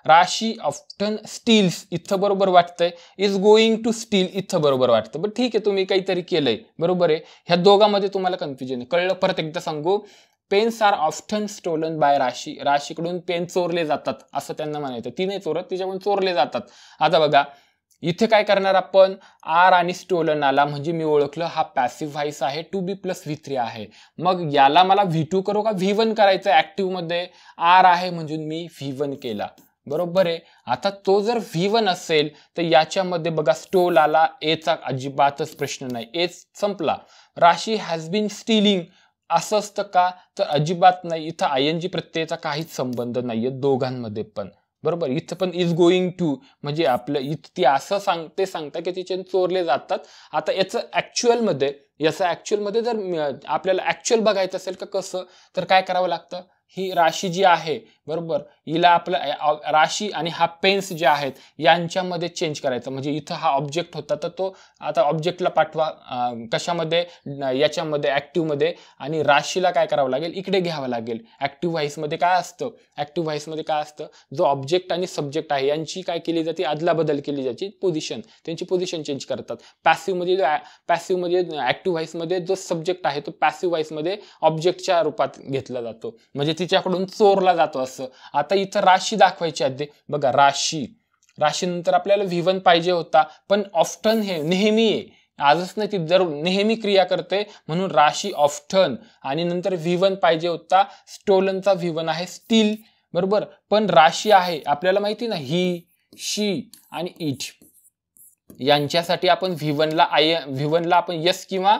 राशी ऑफ्टन स्टील्स इथं बरोबर वाटतंय. इज गोइंग टू स्टील इथं बरोबर वाटतं. बरं ठीक आहे, तुम्ही काहीतरी केलंय, बरोबर आहे. ह्या दोघांमध्ये तुम्हाला कन्फ्युजन आहे. कळलं? परत एकदा सांगू. Pens are often stolen by Rashi. राशीकडून पेन चोरले जातात असं त्यांना म्हणायचं. ती नाही चोरत, तिच्याकडून चोरले जातात. आता बघा इथे काय करणार आपण? आर आणि स्टोलन आला म्हणजे मी ओळखलं हा पॅसिव्ह व्हॉइस आहे. 2B + V3 आहे. मग याला मला V2 करू का V1 करायचं? ऍक्टिव्ह मध्ये आर आहे म्हणजे मी V1 केला, बरोबर आहे. आता तो जर V1 असेल तर याच्यामध्ये बघा स्टोल आला, एचा अजिबातच प्रश्न नाही, ए संपला. राशी हॅज बीन स्टीलिंग असं असतं का? तर अजिबात नाही. इथं ING प्रत्ययाचा काहीच संबंध नाहीये दोघांमध्ये पण, बरोबर. इथं पण इज गोइंग टू म्हणजे आपलं इथं ती असं सांगता की तिचे चोरले जातात. आता याचं ऍक्च्युअलमध्ये जर आपल्याला ऍक्च्युअल बघायचं असेल का कसं, तर काय करावं लागतं? ही राशी जी आहे, बरोबर, हिला आपलं राशी आणि हा पेन्स जे आहेत यांच्यामध्ये चेंज करायचं. म्हणजे इथं हा ऑब्जेक्ट होता तर तो आता ऑब्जेक्टला पाठवा कशामध्ये? याच्यामध्ये ऍक्टिव्ह मध्ये. आणि राशीला काय करावं लागेल? इकडे घ्यावं लागेल. ऍक्टिव्ह व्हॉइसमध्ये काय असतं? जो ऑब्जेक्ट आणि सब्जेक्ट आहे यांची काय केली जाते? अदलाबदल केली जाते. त्यांची पोझिशन चेंज करतात. पॅसिव्ह मध्ये ऍक्टिव्ह व्हॉइसमध्ये जो सब्जेक्ट आहे तो पॅसिव्ह व्हॉइसमध्ये ऑब्जेक्टच्या रूपात घेतला जातो, म्हणजे तिच्याकडून चोरला जातो असं. आता इथं राशी दाखवायची आधी बघा. राशीनंतर आपल्याला V1 पाहिजे होता, पण ऑफ्टन हे नेहमी आहे, आजच नाही, ती जर नेहमी क्रिया करते, म्हणून राशी ऑफ्टन आणि नंतर V1 पाहिजे होता. स्टोलनचा V1 आहे स्टील, बरोबर. पण राशी आहे आपल्याला माहिती ना, ही, शी आणि इट, यांच्यासाठी आपण V1 ला आपण यस किंवा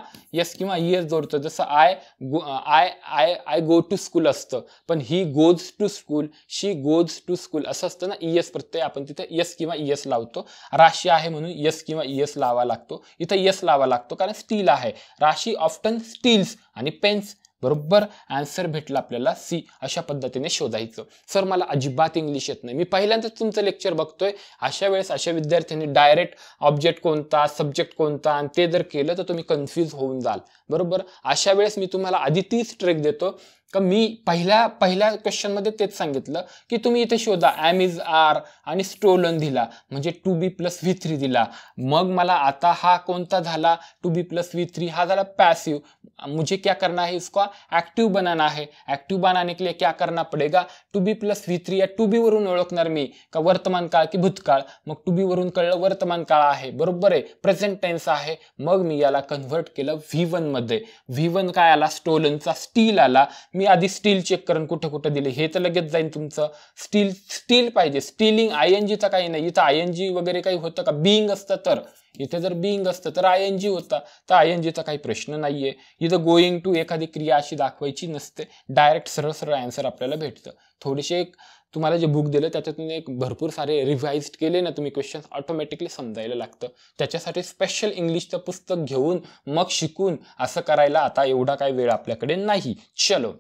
ES जोडतो. जसं आय गो टू स्कूल असतं, पण he goes to school, she goes to school असं असतं ना. ES प्रत्यय आपण तिथे यस किंवा ES लावतो. राशी आहे म्हणून यस किंवा ES लावा लागतो. इथं यस लावा लागतो कारण स्टील आहे. राशी ऑफ्टन स्टील्स आणि पेन्स, बरोबर. आन्सर भेटला आपल्याला सी. अशा पद्धतीने शोधायचं. सर मला अजिबात इंग्लिश येत नाही, मी पहिल्यांदाच तुमचं लेक्चर बघतोय. अशा वेळेस अशा विद्यार्थ्यांनी डायरेक्ट ऑब्जेक्ट कोणता, सब्जेक्ट कोणता आणि ते जर केलं तर तुम्ही कन्फ्यूज होऊन जाल, बरोबर. अशा वेळेस मी तुम्हाला आधी तीच ट्रिक देतो का मी पहिल्या क्वेश्चनमध्ये तेच सांगितलं की तुम्ही इथे शोधा एम इज आर आणि स्टोलन दिला म्हणजे टू बी प्लस V3 दिला. मग मला आता हा कोणता झाला, टू बी प्लस V3 हा झाला पैसिव. मुझे क्या करना है, इसको एक्टिव बनाना है. एक्टिव बनाने के लिए क्या करना पड़ेगा, टू बी प्लस V3 या टू बी वरून ओळखणार मी का वर्तमान काळ की भूतकाळ. मग टू बी वरून कळलं वर्तमान काळ आहे, बरोबर आहे, प्रेझेंट टेन्स आहे. मग मी याला कन्व्हर्ट केलं V1 मध्ये. V1 काय आला, स्टोलनचा स्टील आला. मी आधी स्टील चेक करून कुठं कुठं दिले हे तर लगेच जाईल तुमचं. स्टील पाहिजे, स्टीलिंग INGचा काही नाही इथं. ING वगैरे काही होतं का, बिंग असतं तर इथे, जर बिंग असतं तर ING होता, तर INGचा काही प्रश्न नाहीये. इथं गोईंग टू एखादी क्रिया अशी दाखवायची नसते, डायरेक्ट सरळ आन्सर आपल्याला भेटतं. थोडेसे एक तुम्हाला जे बुक दिलं त्याच्यातून एक भरपूर सारे रिव्हाइज केले ना तुम्ही क्वेश्चन, ऑटोमॅटिकली समजायला लागतं. त्याच्यासाठी स्पेशल इंग्लिशचं पुस्तक घेऊन मग शिकून असं करायला आता एवढा काही वेळ आपल्याकडे नाही. चलो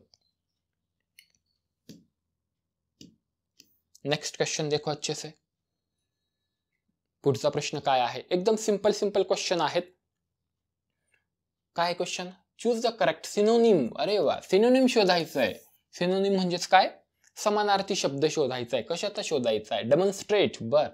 नेक्स्ट क्वेश्चन देखो अच्छे से. पुढचा प्रश्न काय आहे, एकदम सिंपल क्वेश्चन आहेत. काय question, choose the correct synonym. अरे वा, सिनोनिम शोधायचं आहे. सिनोनिम म्हणजेच काय, समानार्थी शब्द शोधायचा आहे. कशाचा शोधायचा आहे, डेमॉन्स्ट्रेट. बर,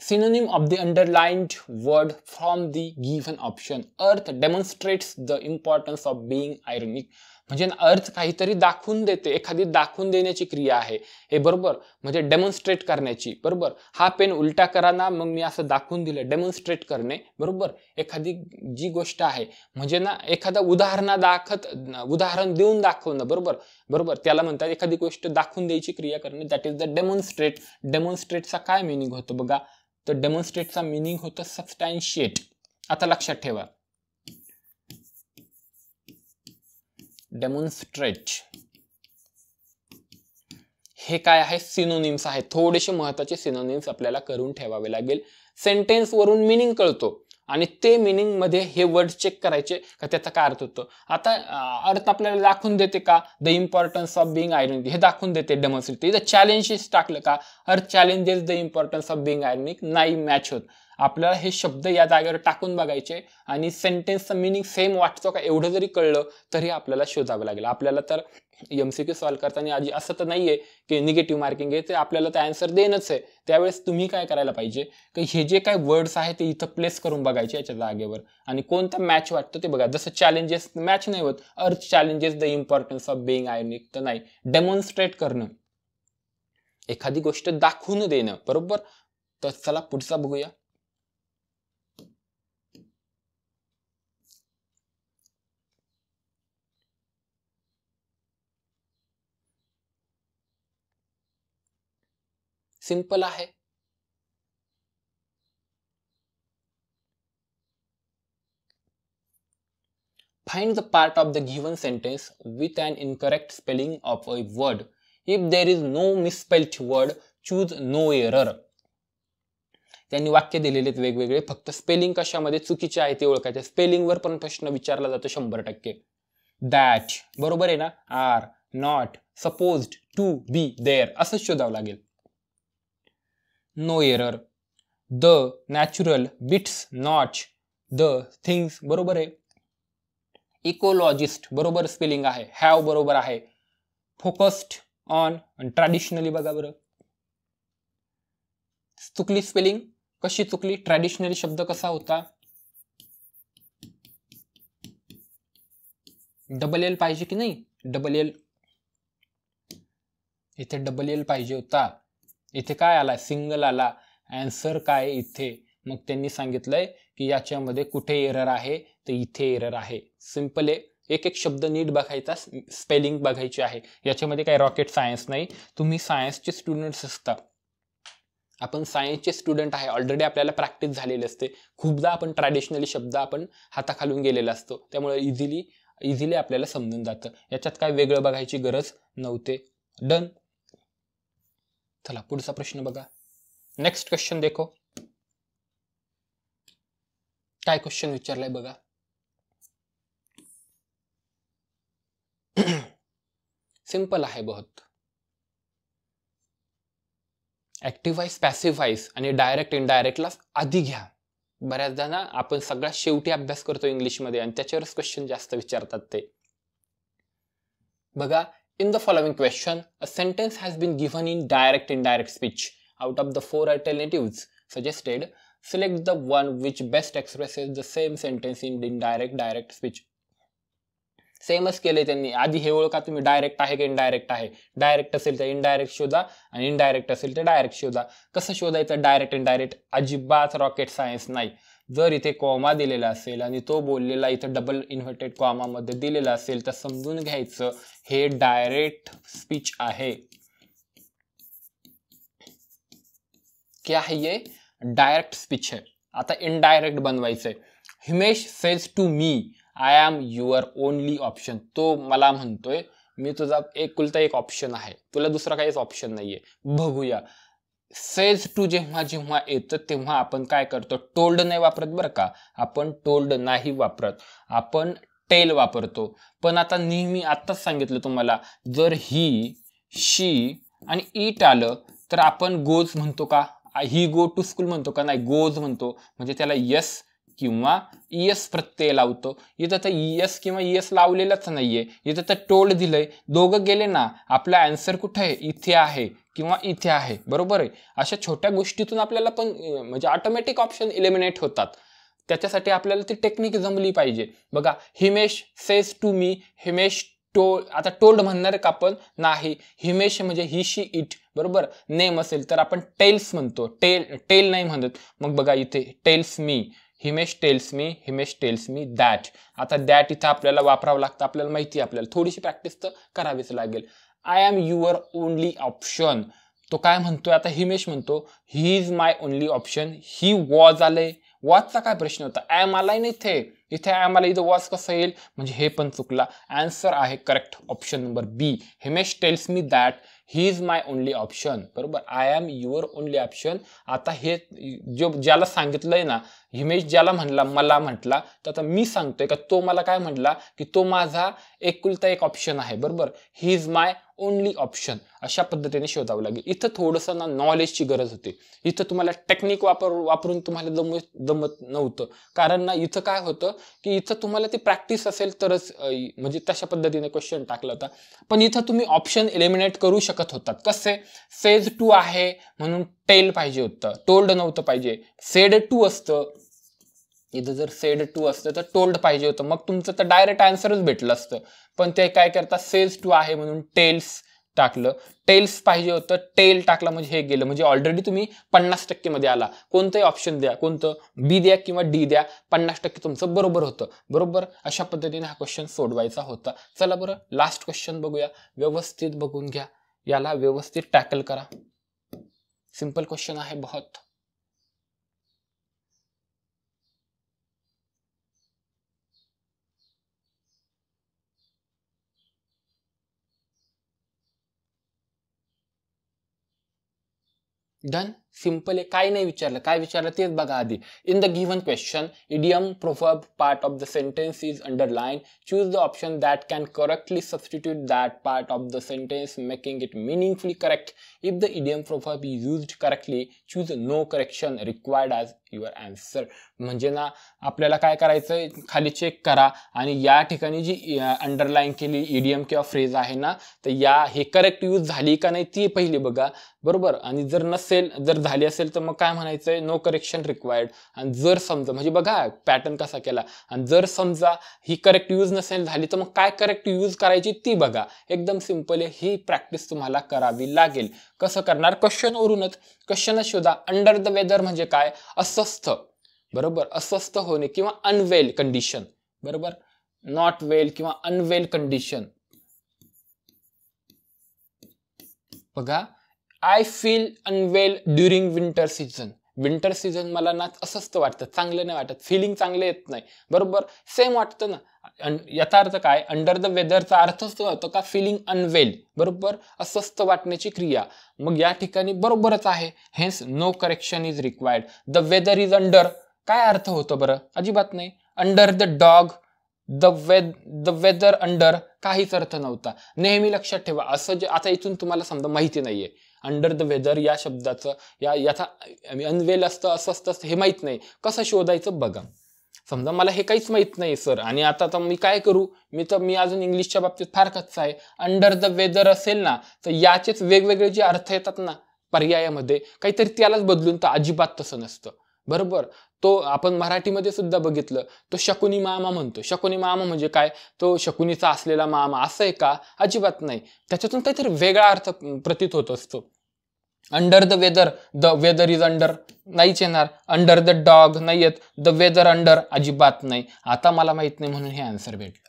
synonym of the underlined word from the given option. Earth demonstrates the importance of being ironic. म्हणजे अर्थ काहीतरी दाखवून देते, एखादी दाखवून देण्याची क्रिया आहे हे, बरोबर. म्हणजे डेमॉन्स्ट्रेट करण्याची, बरोबर. हा पेन उलटा करा ना, मग मी असं दाखवून दिलं, डेमॉन्स्ट्रेट करणे, बरोबर. एखादी जी गोष्ट आहे म्हणजे ना एखादा उदाहरण देऊन दाखवणं, बरोबर. त्याला म्हणतात एखादी गोष्ट दाखवून द्यायची क्रिया करणे, दॅट इज द डेमॉन्स्ट्रेट. डेमॉन्स्ट्रेटचा काय मिनिंग होतो बघा, तर डेमॉन्स्ट्रेटचा मिनिंग होतं सबस्टॅन्शिएट. आता लक्षात ठेवा, डेमॉन्स्ट्रेट हे काय आहे, सिनोनिम्स आहेत. थोडेसे महत्त्वाचे सिनोनिम्स आपल्याला करून ठेवावे लागेल. सेंटेन्स वरून मिनिंग कळतो आणि ते मिनिंग मध्ये हे वर्ड चेक करायचे का त्याचा काय अर्थ होतो. आता अर्थ आपल्याला दाखवून देते का, the importance of being ironic हे दाखवून देते डेमॉन्स्ट्रेट. इथं चॅलेंजेस टाकलं का, अर्थ challenges the importance of being ironic, नाही मॅच होत. आपल्याला हे शब्द या जागेवर टाकून बघायचे आणि सेंटेन्सचा मिनिंग सेम वाटतो का एवढं जरी कळलं तरी आपल्याला शोधावं लागेल. आपल्याला तर MCQ सॉल्व्ह करताना आधी असं तर नाहीये की निगेटिव्ह मार्किंग आहे, ते आपल्याला ते आन्सर देणंच आहे. त्यावेळेस तुम्ही काय करायला पाहिजे की हे जे काय वर्ड्स आहेत ते इथं प्लेस करून बघायचे याच्या जागेवर आणि कोणता मॅच वाटतं ते बघा. जसं चॅलेंजेस मॅच नाही होत, अर्थ challenges the importance of being ironic तर नाही. डेमॉन्स्ट्रेट करणं, एखादी गोष्ट दाखवून देणं, बरोबर. तर चला पुढचा बघूया. सिंपल आहे. Find the part of the given sentence with an incorrect spelling of a word. If there is no misspelled word, choose no error. त्यांनी वाक्य दिलेले वेगवेगळे, फक्त स्पेलिंग कशामध्ये चुकीचे आहे ते ओळखायचे. स्पेलिंगवर पण प्रश्न विचारला जातो 100%. दॅट बरोबर आहे ना, are, not, supposed, to, be, there असं शोधावं लागेल. No error. The natural bits notch the things बरोबर आहे. इकोलॉजिस्ट बरोबर स्पेलिंग आहे. हॅव बरोबर आहे. फोकस्ड ऑन, ट्रॅडिशनली बघा बरं, चुकली स्पेलिंग. कशी चुकली, ट्रॅडिशनली शब्द कसा होता, डबल एल पाहिजे की नाही, डबल एल, इथे डबल एल पाहिजे होता, इथे काय आला, सिंगल आला. आन्सर काय इथे, मग त्यांनी सांगितलंय की याच्यामध्ये कुठे एरर आहे, तर इथे एरर आहे. सिंपल आहे. एक एक शब्द नीट बघायचा, स्पेलिंग बघायची आहे. याच्यामध्ये काही रॉकेट सायन्स नाही. तुम्ही सायन्सचे स्टुडंट्स असता, आपण सायन्सचे स्टुडंट आहे, ऑलरेडी आपल्याला प्रॅक्टिस झालेली असते. खूपदा आपण ट्रॅडिशनली शब्द आपण हाताखालून गेलेला असतो, त्यामुळे इझिली आपल्याला समजून जातं. याच्यात काय वेगळं बघायची गरज नव्हते. डन. चला पुढचा प्रश्न बघा. नेक्स्ट क्वेश्चन देखो. काय क्वेश्चन विचारलाय बघा. सिंपल आहे बहुत. ऍक्टिव्ह व्हॉइस, पॅसिव्ह व्हॉइस आणि डायरेक्ट इनडायरेक्टला आधी घ्या. बऱ्याचदा ना आपण सगळ्यात शेवटी अभ्यास करतो इंग्लिशमध्ये आणि त्याच्यावरच क्वेश्चन जास्त विचारतात ते. बघा, in the following question, a sentence has been given in direct indirect speech. Out of the 4 alternatives suggested, select the one which best expresses the same sentence in indirect direct speech. सेमच केले त्यांनी. आधी हे ओळखा तुम्ही direct आहे की indirect आहे. डायरेक्ट असेल तर इनडायरेक्ट शोधा आणि इनडायरेक्ट असेल तर डायरेक्ट शोधा. कसं शोधायचं डायरेक्ट इनडायरेक्ट? अजिबात रॉकेट सायन्स नाही. जर इथे कॉमा दिलेला असेल आणि तो बोललेला इथं डबल इन्व्हर्टेड कॉमा मध्ये दिलेला असेल तर समजून घ्यायचं हे डायरेक्ट स्पीच आहे. क्या है ये? डायरेक्ट स्पीच है. आता इनडायरेक्ट बनवायचंय. Himesh says to me, I am your only option. तो मला म्हणतोय मी तुझा एकुलता एक ऑप्शन आहे, तुला दुसरा काहीच ऑप्शन नाहीये. बघूया. सेज टू जेव्हा जेव्हा येतं तेव्हा आपण काय करतो? टोल्ड नाही वापरत बरं का. आपण टोल्ड नाही वापरत, आपण टेल वापरतो. पण आता नेहमी आत्ताच सांगितलं तुम्हाला, जर ही, शी आणि इट आलं तर आपण गोज म्हणतो का? ही गो टू स्कूल म्हणतो का? नाही, गोज म्हणतो. म्हणजे त्याला यस किंवा ईएस प्रत्यय लावतो. इथं तर ईएस किंवा ईएस लावलेलाच नाहीये, इथं तर टोल्ड दिलंय. दोघं गेले ना. आपला आन्सर कुठे आहे? इथे आहे किंवा इथे आहे. बरोबर आहे. अशा छोट्या गोष्टीतून आपल्याला पण म्हणजे ऑटोमॅटिक ऑप्शन एलिमिनेट होतात. त्याच्यासाठी आपल्याला ती टेक्निक जमली पाहिजे. बघा, Himesh says to me, Himesh आता टोल्ड म्हणणार का आपण? नाही. हिमेश म्हणजे ही, शी, इट. बरोबर. नेम असेल तर आपण टेल्स म्हणतो, टेल नाही म्हणत. मग बघा इथे tells me, Himesh tells me, Himesh tells me that. आता दॅट इथं आपल्याला वापरावं लागतं, आपल्याला माहिती आहे. आपल्याला थोडीशी प्रॅक्टिस तर करावीच लागेल. I am your only option. तो काय म्हणतोय आता? हिमेश म्हणतो ही is my only option. He was आलंय. वॉजचा काय प्रश्न होता? ॲम आलाय ना इथे. इथे ॲम आला, इथं वॉज कसं येईल? म्हणजे हे पण चुकला. आन्सर आहे correct option number B. Himesh tells me that he is my only option. बरोबर. I am your only option. आता हे ज्याला सांगितलंय ना, हिमेश ज्याला म्हणला, मला म्हटला, तर आता मी सांगतोय का तो मला काय म्हटला की तो माझा एकुलता एक ऑप्शन आहे. बरोबर. ही इज माय ओनली ऑप्शन. अशा पद्धतीने शोधावं लागेल. इथं थोडंसं ना नॉलेजची गरज होती. इथं तुम्हाला टेक्निक वापरून तुम्हाला जमत नव्हतं. कारण ना इथं काय होतं की इथं तुम्हाला ती प्रॅक्टिस असेल तरच म्हणजे तशा पद्धतीने क्वेश्चन टाकला होता. पण इथं तुम्ही ऑप्शन एलिमिनेट करू शकत होतात. कसे? सेज टू आहे म्हणून टेल पाहिजे होतं, टोल्ड नव्हतं पाहिजे. सेड टू असतं, इथं जर सेड टू असतं तर टोल्ड पाहिजे होतं, मग तुमचं तर डायरेक्ट आन्सरच भेटलं असतं. पण ते काय करतात? सेज टू आहे म्हणून टेल्स टाकलं. टेल्स पाहिजे होतं, टेल टाकला म्हणजे हे गेलं. म्हणजे ऑलरेडी तुम्ही 50% मध्ये आला. कोणतंही ऑप्शन द्या, कोणतं बी द्या किंवा डी द्या, 50% तुमचं बरोबर होतं. बरोबर. अशा पद्धतीने हा क्वेश्चन सोडवायचा होता. चला बरं लास्ट क्वेश्चन बघूया. व्यवस्थित बघून घ्या, याला व्यवस्थित टॅकल करा. सिंपल क्वेश्चन आहे बहुत. डन. सिंपल आहे. काय नाही विचारलं, काय विचारलं तेच बघा आधी. In the given question, idiom proverb part of the sentence is underline. Choose the option that can correctly substitute that part of the sentence making it meaningfully correct. If the idiom proverb is used correctly, choose no correction required as your answer. म्हणजे ना आपल्याला काय करायचंय, खाली check करा आणि या ठिकाणी जी अंडरलाईन केली इडियम किंवा फ्रेज आहे ना, तर या हे करेक्ट यूज झाली का नाही ती पहिली बघा. बरोबर. आणि जर नसेल, जर झाली असेल तर मग काय म्हणायचंय, नो करेक्शन रिक्वायर्ड. आणि जर समजा म्हणजे बघा पॅटर्न कसा केला, आणि जर समजा ही करेक्ट यूज नसेल झाली तर मग काय करेक्ट यूज करायची ती बघा. एकदम सिंपल आहे, ही प्रॅक्टिस तुम्हाला करावी लागेल. कसं करणार, क्वेश्चनवरूनच. क्वेश्चनच शोधा. अंडर द वेदर म्हणजे काय, अस्वस्थ, बरोबर, अस्वस्थ होणे किंवा अनवेल कंडिशन, बरोबर, नॉट वेल किंवा अनवेल कंडिशन. बघा, I feel unwell during winter season. Winter season मला ना अस्वस्थ वाटतं, चांगलं नाही वाटत, फिलिंग चांगले येत नाही, बरोबर, सेम वाटतं ना. याचा अर्थ काय, अंडर द वेदरचा अर्थच होतो का फिलिंग अनवेल, बरोबर, अस्वस्थ वाटण्याची क्रिया. मग या ठिकाणी बरोबरच आहे. Hence no correction is required. The weather is under, काय अर्थ होतो बरं, अजिबात नाही. Under the dog, the weather under, काहीच अर्थ नव्हता. नेहमी लक्षात ठेवा, असं जे आता इथून तुम्हाला समजा माहिती नाहीये अंडर द वेदर या शब्दाचं, याचा अनवेल असतं, अस्वस्थ असतं हे माहित नाही, कसं शोधायचं बघा. समजा मला हे काहीच माहित नाही सर, आणि आता मी काय करू, मी अजून इंग्लिशच्या बाबतीत फार कच्चा आहे. अंडर द वेदर असेल ना तर याचेच वेगवेगळे जे अर्थ येतात ना पर्यायामध्ये, काहीतरी त्यालाच बदलून, तर अजिबात तसं नसतं, बरोबर. तो आपण मराठीमध्ये सुद्धा बघितलं, तो शकुनी मामा म्हणतो. शकुनी मामा म्हणजे काय, तो शकुनीचा असलेला मामा, असं आहे का, अजिबात नाही. त्याच्यातून काहीतरी वेगळा अर्थ प्रतीत होत असतो. Under the weather is under, नाहीच येणार. अंडर द डॉग नाही येत. द वेदर अंडर, अजिबात नाही. आता मला माहित नाही म्हणून हे आन्सर भेटलं.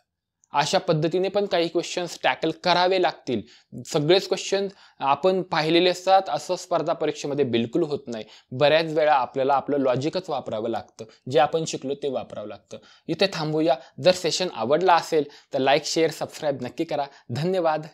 अशा पद्धतीने पण काही क्वेश्चन्स टॅकल करावे लागतील. सगळेच क्वेश्चन आपण पाहिलेले असतात असं स्पर्धा परीक्षेमध्ये बिलकुल होत नाही. बऱ्याच वेळा आपल्याला आपलं लॉजिकच वापरावं लागतं, जे आपण शिकलो ते वापरावं लागतं. इथे थांबूया. जर सेशन आवडला असेल तर लाईक, शेअर, सबस्क्राईब नक्की करा. धन्यवाद.